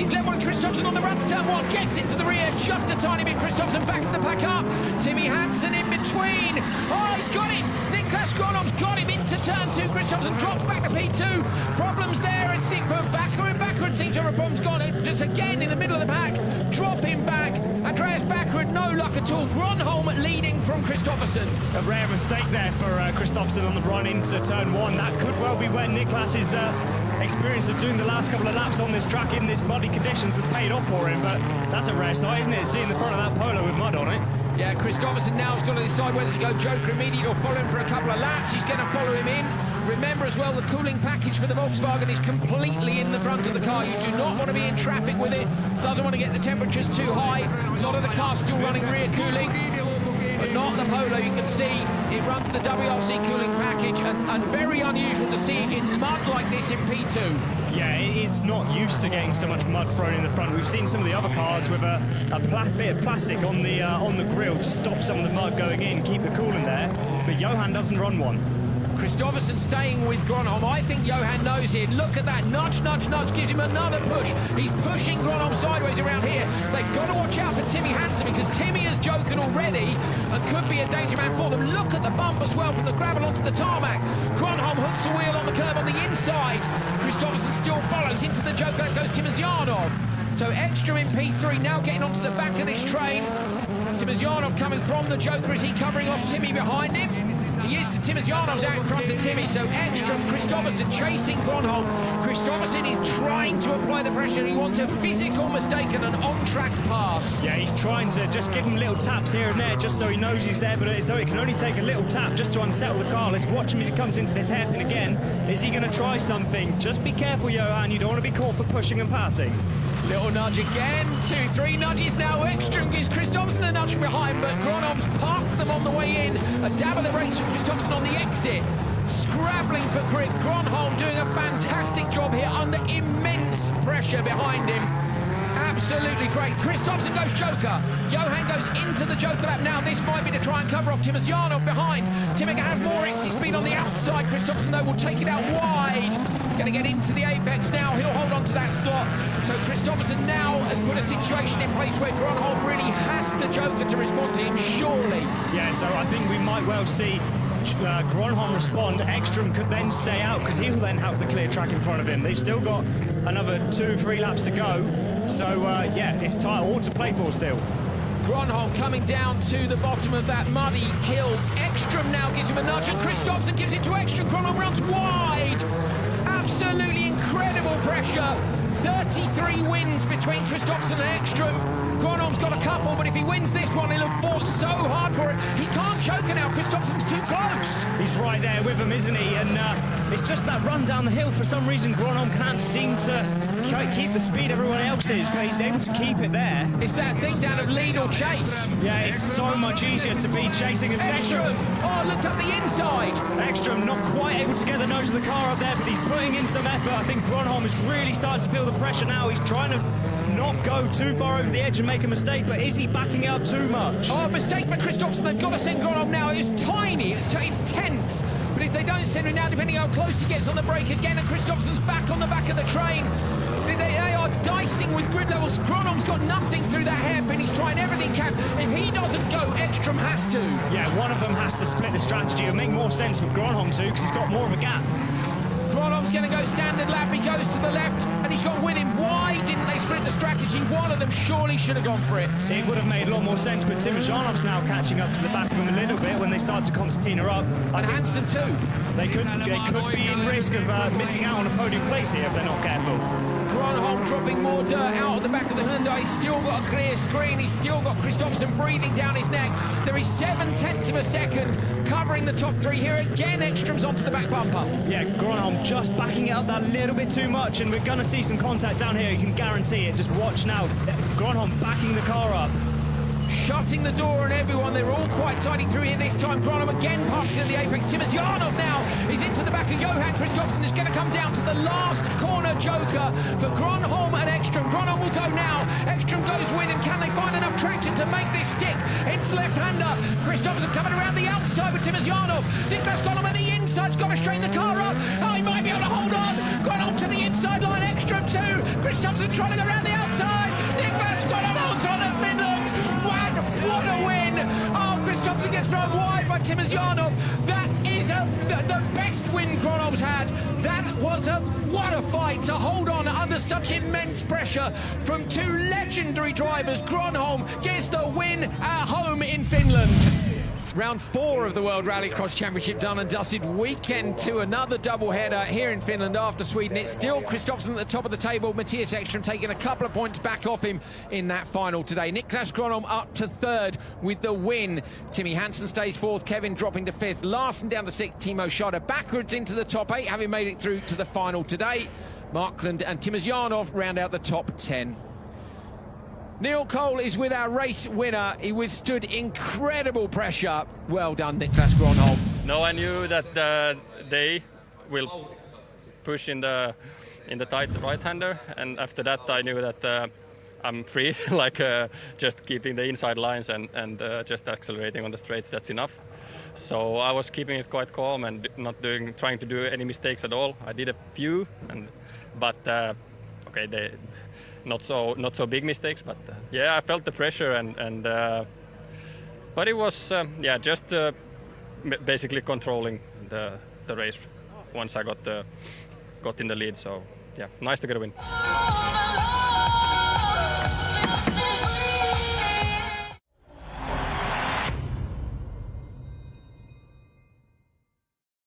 He's level with Kristoffersson on the run to turn one. Gets into the rear just a tiny bit. Kristoffersson backs the pack up. Timmy Hansen in between. Oh, he's got him. Niclas Gronholm's got him into turn two. Kristoffersson drops back to P2. Problems there, and Backward seems to have a problem's gone. Just again in the middle of the pack. Dropping back. Andreas Backward, no luck at all. Gronholm leading from Kristoffersson. A rare mistake there for Kristoffersson on the run into turn one. That could well be where Niclas's experience of doing the last couple of laps on this track in this muddy conditions has paid off for him, but that's a rare sight, isn't it? Seeing the front of that Polo with mud on it. Yeah, Kristoffersson now has got to decide whether to go Joker immediately or follow him for a couple of laps. He's going to follow him in. Remember as well, the cooling package for the Volkswagen is completely in the front of the car. You do not want to be in traffic with it. Doesn't want to get the temperatures too high. A lot of the cars still running rear cooling, but not the Polo. You can see it runs the WRC cooling package, and very unusual to see it in mud like this in P2. Yeah, it's not used to getting so much mud thrown in the front. We've seen some of the other cars with a bit of plastic on the grille to stop some of the mud going in, keep the coolant there, but Johan doesn't run one. Kristoffersson staying with Gronholm. I think Johan knows it. Look at that. Nudge, nudge, nudge. Gives him another push. He's pushing Gronholm sideways around here. They've got to watch out for Timmy Hansen, because Timmy has joken already and could be a danger man for them. Look at the bump as well from the gravel onto the tarmac. Gronholm hooks a wheel on the curb on the inside. Kristoffersson still follows into the joker. That goes Timerzyanov. So Ekström in P3 now getting onto the back of this train. Timerzyanov coming from the joker. Is he covering off Timmy behind him? He is. Timerzyanov's out in front of Timmy. So Ekström, Kristoffersson chasing Gronholm. Kristoffersson is trying to apply the pressure. He wants a physical mistake and an on-track pass. Yeah, he's trying to just give him little taps here and there just so he knows he's there, but so it can only take a little tap just to unsettle the car. Let's watch him as he comes into this hairpin again. Is he going to try something? Just be careful, Johan. You don't want to be caught for pushing and passing. Little nudge again, 2, 3 nudges now. Ekström gives Kristoffersson a nudge behind, but Gronholm's parked them on the way in. A dab of the brakes from Kristoffersson on the exit. Scrabbling for grip. Gronholm doing a fantastic job here under immense pressure behind him. Absolutely great. Kristoffersson goes joker. Johan goes into the joker lap now. This might be to try and cover off Timerzyanov behind. Timmy can have more exit speed on the outside. Kristoffersson, though, will take it out wide. Going to get into the apex now. He'll hold on to that slot. So Kristoffersson now has put a situation in place where Gronholm really has to joker to respond to him, surely. Yeah, so I think we might well see Gronholm respond. Ekström could then stay out because he will then have the clear track in front of him. They've still got another 2-3 laps to go. So, yeah, it's tight, all to play for still. Gronholm coming down to the bottom of that muddy hill. Ekström now gives him a nudge, and Kristoffersson gives it to Ekström. Gronholm runs wide. Absolutely incredible pressure. 33 wins between Kristoffersson and Ekström. Gronholm's got a couple, but if he wins this one, he'll have fought so hard for it. He can't choke it now. Kristoffersson's too close. He's right there with him, isn't he? And it's just that run down the hill. For some reason, Gronholm can't seem to keep the speed everyone else is, but he's able to keep it there. It's that thing down of lead or chase. Yeah, it's so much easier to be chasing as Ekström. Oh, looked up the inside. Ekström not quite able to get the nose of the car up there, but he's putting in some effort. I think Gronholm is really starting to feel the pressure now. He's trying to not go too far over the edge and make a mistake, but is he backing up too much? Oh, mistake by Kristoffersson. They've got to send Gronholm now. It's tiny, it's tense. But if they don't send him now, depending how close he gets on the brake again, and Kristoffersson's back on the back of the train. They are dicing with grid levels. Gronholm's got nothing through that hairpin. He's trying everything he can. If he doesn't go, Ekström has to. Yeah, one of them has to split the strategy. It'll make more sense for Gronholm too, because he's got more of a gap. Gronholm's going to go standard lap. He goes to the left, and he's gone with him. Why didn't they split the strategy? One of them surely should have gone for it. It would have made a lot more sense, but Timerzyanov's now catching up to the back of him a little bit when they start to concertina up. And Hansen too. They could be in risk of missing out on a podium place here if they're not careful. Gronholm dropping more dirt out of the back of the Hyundai. He's still got a clear screen. He's still got Kristoffersson breathing down his neck. There is 0.7 of a second covering the top three here. Again, Ekström's onto the back bumper. Yeah, Gronholm just backing it up that little bit too much, and we're going to see some contact down here. You can guarantee it. Just watch now. Gronholm backing the car up. Shutting the door on everyone. They're all quite tidy through here this time. Gronholm again parks at the apex. Timerzyanov now is into the back of Johan Kristoffersson. Is going to come down to the last corner joker for Gronholm and Ekström. Gronholm will go now. Ekström goes with him. Can they find enough traction to make this stick? Into the left-hander. Kristoffersson coming around the outside with Timerzyanov. Niclas Gronholm at the inside's got to straighten the car up. Oh, he might be able to hold on. Gronholm to the inside line. Ekström too. Kristoffersson trying to go around the outside. Timerzyanov. That is the best win Gronholm's had. That was what a fight to hold on under such immense pressure from two legendary drivers. Gronholm gets the win at home in Finland. Round 4 of the World Rallycross Championship done and dusted. Weekend 2, another doubleheader here in Finland after Sweden. It's still Kristoffersson at the top of the table. Mattias Ekström taking a couple of points back off him in that final today. Niclas Gronholm up to 3rd with the win. Timmy Hansen stays 4th. Kevin dropping to 5th. Larsen down to 6th. Timo Schade backwards into the top 8, having made it through to the final today. Markland and Timerzyanov round out the top 10. Neil Cole is with our race winner. He withstood incredible pressure. Well done, Niclas Gronholm. No, I knew that they will push in the tight right-hander, and after that I knew that I'm free, like just keeping the inside lines and just accelerating on the straights. That's enough. So I was keeping it quite calm and not trying to do any mistakes at all. I did a few, but okay, they. Not so big mistakes, but yeah, I felt the pressure and but it was just basically controlling the race once I got in the lead. So yeah, nice to get a win.